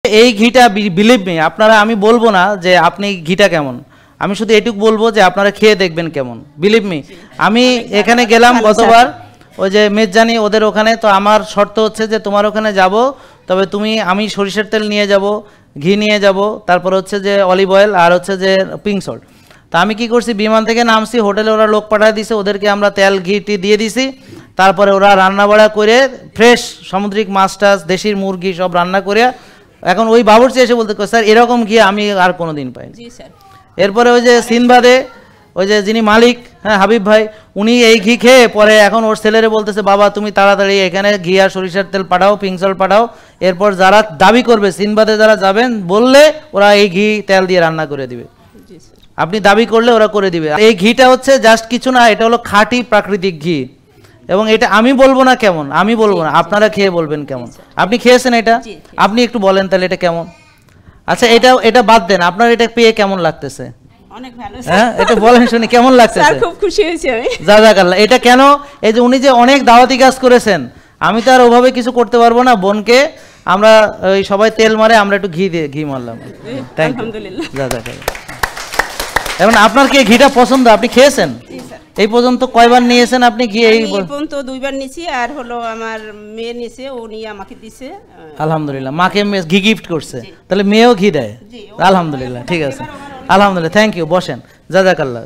এই ঘিটা believe me আপনারা, আমি বলবো না যে আপনি ঘিটা কেমন, আমি শুধু এটুকু বলবো যে আপনারা খেয়ে দেখবেন কেমন। বিলিভ মি, আমি এখানে গেলাম গতবার ওই যে মেজজানি ওদের ওখানে, তো আমার শর্ত হচ্ছে যে তোমার ওখানে যাব, তবে আমি সরিষার তেল নিয়ে যাব, ঘি নিয়ে যাব, তারপর হচ্ছে যে অলিভ অয়েল আর হচ্ছে যে পিঙ্ক সল্ট। তা আমি কি করছি, বিমান থেকে নামছি, হোটেলে ওরা লোক পাঠিয়ে দিছে, ওদেরকে আমরা তেল ঘিটি দিয়ে দিছি, তারপরে ওরা রান্না বাড়া করে ফ্রেশ সামুদ্রিক মাছ টাছ দেশির মুরগি সব রান্না করে, এখন ওই বাবুর্চি এসে বলতে স্যার এরকম ঘি আমি আর কোনো দিন পাইনি। এরপরে ওই যে সিনবাদে ওই যে যিনি মালিক, হ্যাঁ হাবিব ভাই, উনি এই ঘি খেয়ে পরে এখন ওর ছেলেরে বলতেছে বাবা তুমি তাড়াতাড়ি এখানে ঘি আর সরিষার তেল পাঠাও, পিঙ্ক সল্ট পাঠাও, এরপর যারা দাবি করবে সিনবাদে যারা যাবেন বললে ওরা এই ঘি তেল দিয়ে রান্না করে দিবে, আপনি দাবি করলে ওরা করে দিবে। এই ঘিটা হচ্ছে জাস্ট কিছু না, এটা হলো খাঁটি প্রাকৃতিক ঘি, এবং এটা আমি বলবো না কেমন, আমি বলবো না, আপনারা খেয়ে বলবেন কেমন। আপনি খেয়েছেন এটা, আপনি একটু বলেন তাহলে এটা কেমন। আচ্ছা এটা বাদ দেন, আপনার এটা পেয়ে কেমন লাগতেছে? অনেক ভালো, হ্যাঁ এটা বলেন শুনি কেমন লাগতেছে? স্যার খুব খুশি হয়েছি আমি। জাযাকাল্লাহ। এটা কেন, এই যে উনি যে অনেক দাওয়াতি কাজ করেছেন, আমি তো আর ওভাবে কিছু করতে পারবো না, বোনকে আমরা ওই সবাই তেল মারে, আমরা একটু ঘি মারলাম। থ্যাংক ইউ, জাযাকাল্লাহ। এখন আপনার কি ঘিটা পছন্দ, আপনি খেয়েছেন? এই পর্যন্ত কয়বার নিয়েছেন আপনি ঘি? এই পর্যন্ত 2 বার নিয়েছি, আর হলো আমার মেয়ে নিয়েছে, ও নিয়ে আমাকে দিয়েছে। আলহামদুলিল্লাহ, মাকে ঘি গিফট করছে, তাহলে মেয়েও ঘি দেয়। আলহামদুলিল্লাহ, ঠিক আছে, আলহামদুলিল্লাহ, থ্যাংক ইউ, বসেন। জাযাকাল্লাহ।